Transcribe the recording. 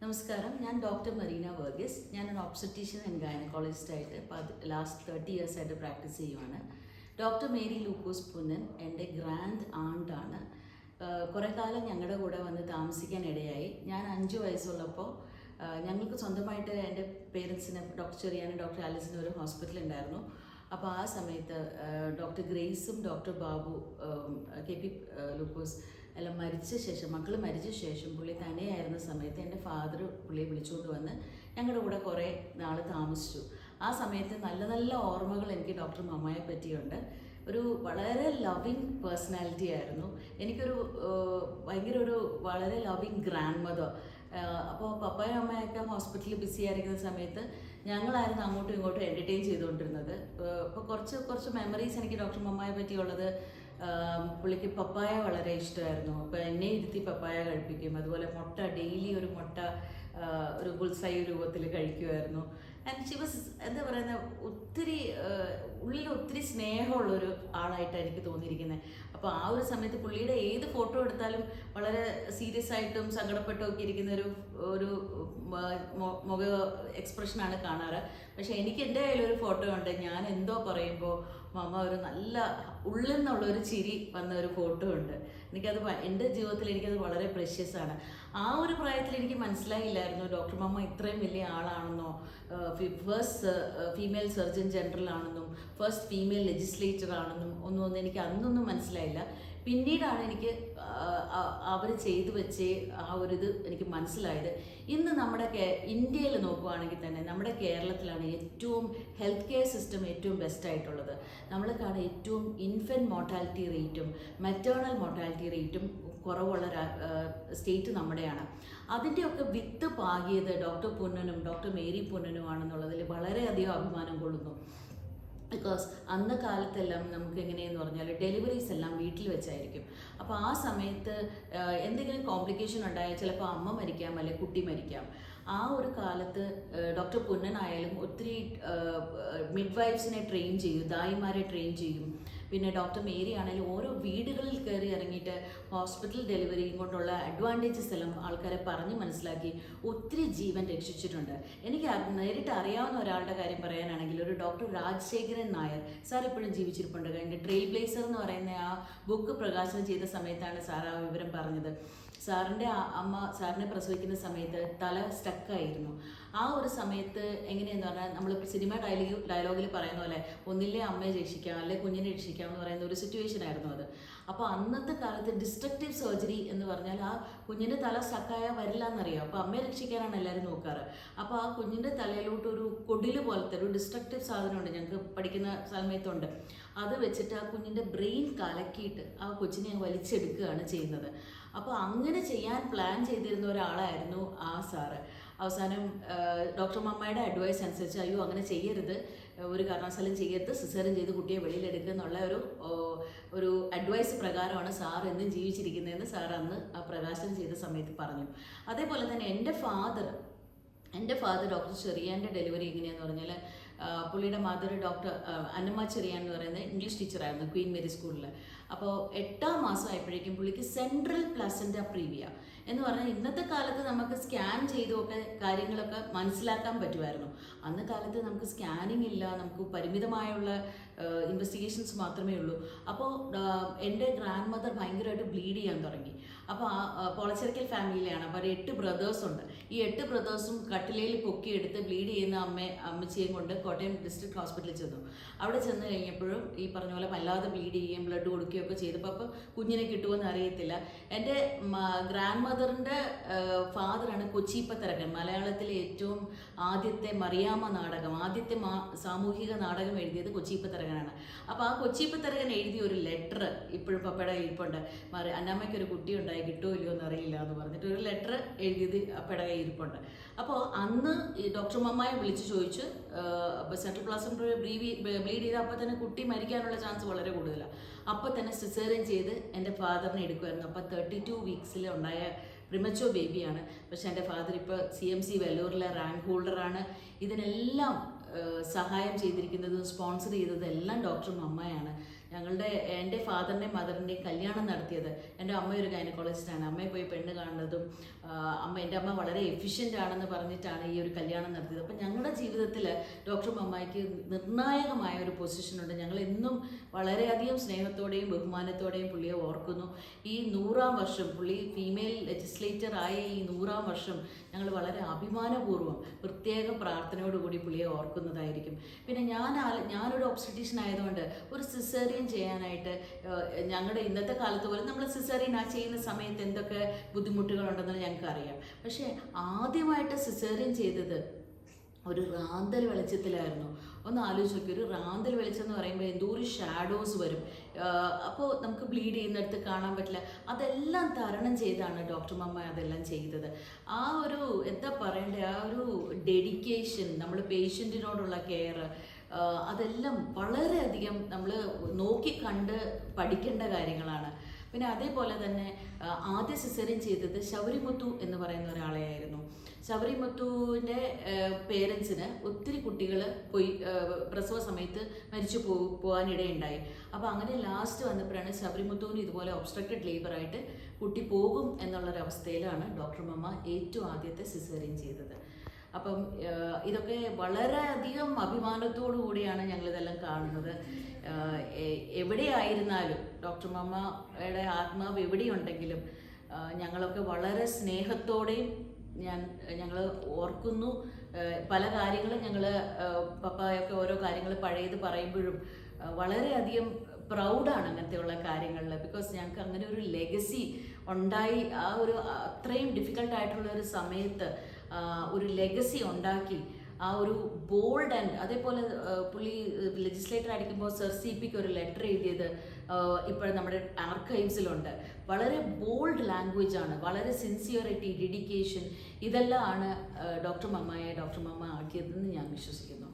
നമസ്കാരം, ഞാൻ doctor Marina Varghese. ഞാനൊരു ഒബ്സ്റ്ററ്റീഷ്യൻ ആൻഡ് ഗൈനക്കോളജിസ്റ്റായിട്ട് ലാസ്റ്റ് 30 ഇയേഴ്സായിട്ട് പ്രാക്ടീസ് ചെയ്യുവാണ്. ഡോക്ടർ മേരി ലൂക്കോസ് പുന്നൻ എൻ്റെ ഗ്രാൻഡ് ആണ്ടാണ്. കുറേ കാലം ഞങ്ങളുടെ കൂടെ വന്ന് താമസിക്കാൻ ഇടയായി. ഞാൻ 5 വയസ്സുള്ളപ്പോൾ ഞങ്ങൾക്ക് സ്വന്തമായിട്ട് എൻ്റെ പേരൻസിന് ഡോക്ടർ ചെറിയാനും ഡോക്ടർ ആലിസിനും ഒരു ഹോസ്പിറ്റൽ ഉണ്ടായിരുന്നു. അപ്പോൾ ആ സമയത്ത് ഡോക്ടർ ഗ്രേസും ഡോക്ടർ ബാബു KP ലൂക്കോസ് എല്ലാം മരിച്ച ശേഷം, മക്കൾ മരിച്ച ശേഷം പുള്ളി തന്നെയായിരുന്ന സമയത്ത് എൻ്റെ ഫാദർ പുള്ളിയെ വിളിച്ചുകൊണ്ട് വന്ന് ഞങ്ങളുടെ കൂടെ കുറേ നാൾ താമസിച്ചു. ആ സമയത്ത് നല്ല നല്ല ഓർമ്മകൾ എനിക്ക് ഡോക്ടർ മമ്മയെ പറ്റിയുണ്ട്. ഒരു വളരെ ലവിങ് പേഴ്സണാലിറ്റി ആയിരുന്നു. എനിക്കൊരു ഭയങ്കര വളരെ ലവിങ് ഗ്രാൻഡ് മദർ. അപ്പോൾ പപ്പയും അമ്മയൊക്കെ ഹോസ്പിറ്റലിൽ ബിസി ആയിരിക്കുന്ന സമയത്ത് ഞങ്ങളായിരുന്നു അങ്ങോട്ടും ഇങ്ങോട്ടും എൻ്റർടൈൻ ചെയ്തുകൊണ്ടിരുന്നത്. ഇപ്പോൾ കുറച്ച് മെമ്മറീസ് എനിക്ക് ഡോക്ടർ മമ്മയെ പറ്റിയുള്ളത്, പുള്ളിക്ക് പപ്പായ വളരെ ഇഷ്ടമായിരുന്നു. അപ്പോൾ എന്നെ ഇരുത്തി പപ്പായ കഴിപ്പിക്കും. അതുപോലെ മുട്ട, ഡെയിലി ഒരു മുട്ട ഒരു ബുൾസൈ രൂപത്തിൽ കഴിക്കുമായിരുന്നു. ആൻഡ് ഷി വാസ് എന്താ പറയുന്നത്, ഉള്ളിൽ ഒത്തിരി സ്നേഹമുള്ളൊരു ആളായിട്ടാണ് എനിക്ക് തോന്നിയിരിക്കുന്നത്. അപ്പോൾ ആ ഒരു സമയത്ത് പുള്ളിയുടെ ഏത് ഫോട്ടോ എടുത്താലും വളരെ സീരിയസ് ആയിട്ടും സങ്കടപ്പെട്ടും ഒക്കെ ഇരിക്കുന്ന ഒരു മുഖ എക്സ്പ്രഷനാണ് കാണാറ്. പക്ഷേ എനിക്ക് എൻ്റെ കയ്യിലൊരു ഫോട്ടോ ഉണ്ട്. ഞാൻ എന്തോ പറയുമ്പോൾ മമ്മ ഒരു നല്ല ഉള്ളിൽ നിന്നുള്ളൊരു ചിരി വന്ന ഒരു ഫോട്ടോ ഉണ്ട്. എനിക്കത് എൻ്റെ ജീവിതത്തിൽ എനിക്കത് വളരെ പ്രഷ്യസ് ആണ്. ആ ഒരു പ്രായത്തിൽ എനിക്ക് മനസ്സിലായില്ലായിരുന്നു ഡോക്ടർ മമ്മ ഇത്രയും വലിയ ആളാണെന്നോ, ഫസ്റ്റ് ഫീമെയിൽ സർജൻ ജനറൽ ആണെന്നും ഫസ്റ്റ് ഫീമെയിൽ ലെജിസ്ലേറ്റർ ആണെന്നും ഒന്നും എനിക്ക് അന്നൊന്നും മനസ്സിലായില്ല. പിന്നീടാണ് എനിക്ക് അവർ ചെയ്തു വെച്ച് ആ ഒരിത് എനിക്ക് മനസ്സിലായത്. ഇന്ന് നമ്മുടെ ഇന്ത്യയിൽ നോക്കുകയാണെങ്കിൽ തന്നെ നമ്മുടെ കേരളത്തിലാണ് ഏറ്റവും ഹെൽത്ത് കെയർ സിസ്റ്റം ഏറ്റവും ബെസ്റ്റായിട്ടുള്ളത്. നമ്മൾ കാണുന്ന ഏറ്റവും ഇൻഫൻറ്റ് മോർട്ടാലിറ്റി റേറ്റും മെറ്റേണൽ മോർട്ടാലിറ്റി റേറ്റും കുറവുള്ള സ്റ്റേറ്റ് നമ്മുടെയാണ്. അതിൻ്റെയൊക്കെ വിത്ത് പാകിയത് ഡോക്ടർ പുന്നനും ഡോക്ടർ മേരി പുന്നനുമാണെന്നുള്ളതിൽ വളരെയധികം അഭിമാനം കൊള്ളുന്നു. ബിക്കോസ് അന്ന കാലത്തെല്ലാം നമുക്ക് എങ്ങനെയെന്ന് പറഞ്ഞാൽ ഡെലിവറീസ് എല്ലാം വീട്ടിൽ വെച്ചായിരിക്കും. അപ്പോൾ ആ സമയത്ത് എന്തെങ്കിലും കോംപ്ലിക്കേഷൻ ഉണ്ടായാൽ ചിലപ്പോൾ അമ്മ മരിക്കാം, അല്ലെങ്കിൽ കുട്ടി മരിക്കാം. ആ ഒരു കാലത്ത് ഡോക്ടർ പുന്നനായാലും ഒത്തിരി മിഡ് വൈഫ്സിനെ ട്രെയിൻ ചെയ്യും, ദായിമാരെ ട്രെയിൻ ചെയ്യും. പിന്നെ ഡോക്ടർ മേരി ആണെങ്കിലും ഓരോ വീടുകളിൽ കയറി ഇറങ്ങിയിട്ട് ഹോസ്പിറ്റൽ ഡെലിവറിയും കൊണ്ടുള്ള അഡ്വാൻറ്റേജസ് എല്ലാം ആൾക്കാരെ പറഞ്ഞ് മനസ്സിലാക്കി ഒത്തിരി ജീവൻ രക്ഷിച്ചിട്ടുണ്ട്. എനിക്ക് നേരിട്ട് അറിയാവുന്ന ഒരാളുടെ കാര്യം പറയാനാണെങ്കിൽ ഒരു ഡോക്ടർ രാജശേഖരൻ നായർ സാർ ഇപ്പോഴും ജീവിച്ചിരിപ്പുണ്ട്. എൻ്റെ ട്രെയിൽ ബ്ലേസർ എന്ന് പറയുന്ന ആ ബുക്ക് പ്രകാശനം ചെയ്ത സമയത്താണ് സാർ ആ വിവരം പറഞ്ഞത്. സാറിൻ്റെ അമ്മ സാറിനെ പ്രസവിക്കുന്ന സമയത്ത് തല സ്റ്റക്കായിരുന്നു. ആ ഒരു സമയത്ത് എങ്ങനെയെന്ന് പറഞ്ഞാൽ നമ്മൾ സിനിമ ഡയലോഗിൽ പറയുന്ന പോലെ ഒന്നില്ലേ അമ്മയെ രക്ഷിക്കാം, അല്ലെ കുഞ്ഞിനെ രക്ഷിക്കാം എന്ന് പറയുന്ന ഒരു സിറ്റുവേഷൻ ആയിരുന്നു അത്. അപ്പോൾ അന്നത്തെ കാലത്ത് ഡിസ്ട്രക്റ്റീവ് സർജറി എന്ന് പറഞ്ഞാൽ ആ കുഞ്ഞിൻ്റെ തല സ്റ്റക്കായാൽ വരില്ല എന്നറിയാം. അപ്പോൾ അമ്മയെ രക്ഷിക്കാനാണ് എല്ലാവരും നോക്കാറ്. അപ്പോൾ ആ കുഞ്ഞിൻ്റെ തലയിലോട്ട് ഒരു കൊടില് പോലത്തെ ഒരു ഡിസ്ട്രക്റ്റീവ് സാധനമുണ്ട്, ഞങ്ങൾക്ക് പഠിക്കുന്ന സമയത്തുണ്ട്. അത് വെച്ചിട്ട് ആ കുഞ്ഞിൻ്റെ ബ്രെയിൻ കലക്കിയിട്ട് ആ കൊച്ചിനെ വലിച്ചെടുക്കുകയാണ് ചെയ്യുന്നത്. അപ്പോൾ അങ്ങനെ ചെയ്യാൻ പ്ലാൻ ചെയ്തിരുന്ന ഒരാളായിരുന്നു ആ സാറ്. അവസാനം ഡോക്ടർ മമ്മയുടെ അഡ്വൈസ് അനുസരിച്ച് അയ്യോ അങ്ങനെ ചെയ്യരുത്, ഒരു കാരണവശാലും ചെയ്യരുത്, സിസേറിയൻ ചെയ്ത് കുട്ടിയെ വെളിയിലെടുക്കുക എന്നുള്ള ഒരു അഡ്വൈസ് പ്രകാരമാണ് സാർ എന്നും ജീവിച്ചിരിക്കുന്നതെന്ന് സാർ അന്ന് ആ പ്രകാശനം ചെയ്ത സമയത്ത് പറഞ്ഞു. അതേപോലെ തന്നെ എൻ്റെ ഫാദർ ഡോക്ടർ ചെറിയാൻ്റെ ഡെലിവറി എങ്ങനെയാണെന്ന് പറഞ്ഞാൽ, പുള്ളിയുടെ മദർ ഡോക്ടർ അന്നമ്മ ചെറിയാൻ എന്ന് പറയുന്നത് ഇംഗ്ലീഷ് ടീച്ചറായിരുന്നു ക്വീൻ മേരി സ്കൂളിൽ. അപ്പോൾ 8ാം മാസം ആയപ്പോഴേക്കും പുള്ളിക്ക് സെൻട്രൽ പ്ലസൻ്റ പ്രീവിയ എന്ന് പറഞ്ഞാൽ ഇന്നത്തെ കാലത്ത് നമുക്ക് സ്കാൻ ചെയ്തുമൊക്കെ കാര്യങ്ങളൊക്കെ മനസ്സിലാക്കാൻ പറ്റുമായിരുന്നു. അന്ന് കാലത്ത് നമുക്ക് സ്കാനിങ് ഇല്ല, നമുക്ക് പരിമിതമായുള്ള ഇൻവെസ്റ്റിഗേഷൻസ് മാത്രമേ ഉള്ളൂ. അപ്പോൾ എൻ്റെ ഗ്രാൻഡ് മദർ ഭയങ്കരമായിട്ട് ബ്ലീഡ് ചെയ്യാൻ തുടങ്ങി. അപ്പോൾ പൊളച്ചിറക്കൽ ഫാമിലിയിലാണ്. അപ്പോൾ 8 ബ്രദേഴ്സ് ഉണ്ട്. ഈ 8 ബ്രദേഴ്സും കട്ടിലയിൽ പൊക്കിയെടുത്ത് ബ്ലീഡ് ചെയ്യുന്ന അമ്മച്ചിയും കൊണ്ട് കോട്ടയം ഡിസ്ട്രിക്ട് ഹോസ്പിറ്റലിൽ ചെന്നു. അവിടെ ചെന്ന് കഴിഞ്ഞപ്പോഴും ഈ പറഞ്ഞ പോലെ വല്ലാതെ ബ്ലീഡ് ചെയ്യുകയും ബ്ലഡ് കൊടുക്കുകയൊക്കെ ചെയ്തപ്പോൾ അപ്പോൾ കുഞ്ഞിനെ കിട്ടുമെന്ന് അറിയത്തില്ല. എൻ്റെ ഗ്രാൻഡ് മദറിൻ്റെ ഫാദറാണ് കൊച്ചിപ്പത്തരകൻ, മലയാളത്തിലെ ഏറ്റവും ആദ്യത്തെ മറിയാമ്മ നാടകം, ആദ്യത്തെ സാമൂഹിക നാടകം എഴുതിയത് കൊച്ചിപ്പത്തരകനാണ്. അപ്പോൾ ആ കൊച്ചിപ്പത്തരകൻ എഴുതിയ ഒരു ലെറ്റർ ഇപ്പോഴും പപ്പയുടെ ഇരിപ്പുണ്ട്. അന്നമ്മയ്ക്ക് ഒരു കുട്ടി ഉണ്ടായി, കിട്ടുമോ ഇല്ലയോ എന്നറിയില്ല എന്ന് പറഞ്ഞിട്ട് ഒരു ലെറ്റർ എഴുതിയത് പപ്പയുടെ ഇരിപ്പുണ്ട്. അപ്പോൾ അന്ന് ഈ ഡോക്ടർ മമ്മയെ വിളിച്ച് ചോദിച്ചു, സെൻട്രൽ പ്ലാസം ബ്ലീഡ് ചെയ്ത് അപ്പോൾ തന്നെ കുട്ടി മരിക്കാനുള്ള ചാൻസ് വളരെ കൂടുതലാണ്. അപ്പോൾ തന്നെ സിസേറിയൻ ചെയ്ത് എൻ്റെ ഫാദറിനെ എടുക്കുമായിരുന്നു. അപ്പോൾ 32 വീക്സിൽ ഉണ്ടായ പ്രിമച്ചോ ബേബിയാണ്. പക്ഷേ എൻ്റെ ഫാദർ ഇപ്പോൾ CMC വെല്ലൂരിലെ റാങ്ക് ഹോൾഡറാണ്. ഇതിനെല്ലാം സഹായം ചെയ്തിരിക്കുന്നതും സ്പോൺസർ ചെയ്തതും എല്ലാം ഡോക്ടർ മമ്മയാണ്. എൻ്റെ ഫാദറിൻ്റെയും മദറിൻ്റെയും കല്യാണം നടത്തിയത്. എൻ്റെ അമ്മ ഒരു ഗൈനക്കോളജിസ്റ്റാണ്. അമ്മയെ പോയി പെണ്ണ് കാണുന്നതും എൻ്റെ അമ്മ വളരെ എഫിഷ്യൻ്റ് ആണെന്ന് പറഞ്ഞിട്ടാണ് ഈ ഒരു കല്യാണം നടത്തിയത്. അപ്പം ഞങ്ങളുടെ ജീവിതത്തിൽ ഡോക്ടർ മമ്മായിക്ക് നിർണായകമായ ഒരു പൊസിഷനുണ്ട്. ഞങ്ങൾ എന്നും വളരെയധികം സ്നേഹത്തോടെയും ബഹുമാനത്തോടെയും പുള്ളിയെ ഓർക്കുന്നു. ഈ 100-ാം വർഷം, പുള്ളി ഫീമെയിൽ ലെജിസ്ലേറ്റർ ആയ ഈ 100-ാം വർഷം ഞങ്ങൾ വളരെ അഭിമാനപൂർവ്വം പ്രത്യേക പ്രാർത്ഥനയോടുകൂടി പുള്ളിയെ ഓർക്കുന്നതായിരിക്കും. പിന്നെ ഞാനൊരു ഒബ്സ്റ്ററ്റീഷ്യൻ ആയതുകൊണ്ട് ഒരു സിസേറിയൻ ചെയ്യാനായിട്ട് ഞങ്ങളുടെ ഇന്നത്തെ കാലത്ത് പോലെ നമ്മൾ സിസേറിയൻ ചെയ്യുന്ന സമയത്ത് എന്തൊക്കെ ബുദ്ധിമുട്ടുകളുണ്ടെന്ന് ഞങ്ങൾക്ക് അറിയാം. പക്ഷേ ആദ്യമായിട്ട് സിസേറിയൻ ചെയ്തത് ഒരു റാന്തൽ വെളിച്ചത്തിലായിരുന്നു. ഒന്ന് ആലോചിച്ച് നോക്കി, ഒരു റാന്തൽ വെളിച്ചം എന്ന് പറയുമ്പോൾ എന്തോ ഒരു ഷാഡോസ് വരും. അപ്പോൾ നമുക്ക് ബ്ലീഡ് ചെയ്യുന്നിടത്ത് കാണാൻ പറ്റില്ല. അതെല്ലാം തരണം ചെയ്താണ് ഡോക്ടർ മമ്മ അതെല്ലാം ചെയ്തത്. ആ ഒരു എന്താ പറയണ്ടേ, ആ ഒരു ഡെഡിക്കേഷൻ, നമ്മൾ പേഷ്യൻറ്റിനോടുള്ള കെയർ, അതെല്ലാം വളരെയധികം നമ്മൾ നോക്കിക്കണ്ട് പഠിക്കേണ്ട കാര്യങ്ങളാണ്. പിന്നെ അതേപോലെ തന്നെ ആദ്യ സിസേറിയൻ ചെയ്തത് ശബരിമുത്തു എന്ന് പറയുന്ന ഒരാളെയായിരുന്നു. ശബരിമുത്തുവിൻ്റെ പേരൻസിന് ഒത്തിരി കുട്ടികൾ പോയി പ്രസവ സമയത്ത് മരിച്ചു പോകാനിടയുണ്ടായി. അപ്പോൾ അങ്ങനെ ലാസ്റ്റ് വന്നപ്പോഴാണ് ശബരിമുത്തുവിന് ഇതുപോലെ ഒബ്സ്ട്രക്റ്റഡ് ലേബറായിട്ട് കുട്ടി പോകും എന്നുള്ളൊരവസ്ഥയിലാണ് ഡോക്ടർ മമ്മ ഏറ്റവും ആദ്യത്തെ സിസേറിയൻ ചെയ്തത്. അപ്പം ഇതൊക്കെ വളരെയധികം അഭിമാനത്തോടു കൂടിയാണ് ഞങ്ങളിതെല്ലാം കാണുന്നത്. എവിടെയായിരുന്നാലും ഡോക്ടർ മമ്മയുടെ ആത്മാവ് എവിടെയുണ്ടെങ്കിലും ഞങ്ങളൊക്കെ വളരെ സ്നേഹത്തോടെയും ഞങ്ങൾ ഓർക്കുന്നു. പല കാര്യങ്ങളും ഞങ്ങൾ പപ്പായൊക്കെ ഓരോ കാര്യങ്ങൾ പഴയത് പറയുമ്പോഴും വളരെയധികം പ്രൗഡാണ് അങ്ങനത്തെയുള്ള കാര്യങ്ങളിൽ. ബിക്കോസ് ഞങ്ങൾക്ക് അങ്ങനെ ഒരു ലെഗസി ഉണ്ടായി. ആ ഒരു അത്രയും ഡിഫിക്കൽട്ടായിട്ടുള്ള ഒരു സമയത്ത് ഒരു ലെഗസി ഉണ്ടാക്കി, ആ ഒരു ബോൾഡ് ആൻഡ് അതേപോലെ പുള്ളി ലെജിസ്ലേറ്റർ ആയിരിക്കുമ്പോൾ സർ CPക്ക് ഒരു ലെറ്റർ എഴുതിയത് ഇപ്പോൾ നമ്മുടെ ആർക്കൈവ്സിലുണ്ട്. വളരെ ബോൾഡ് ലാംഗ്വേജ് ആണ്, വളരെ സിൻസിയറിറ്റി, ഡെഡിക്കേഷൻ, ഇതെല്ലാം ആണ് ഡോക്ടർ മമ്മയെ ഡോക്ടർ മമ്മ ആക്കിയതെന്ന് ഞാൻ വിശ്വസിക്കുന്നു.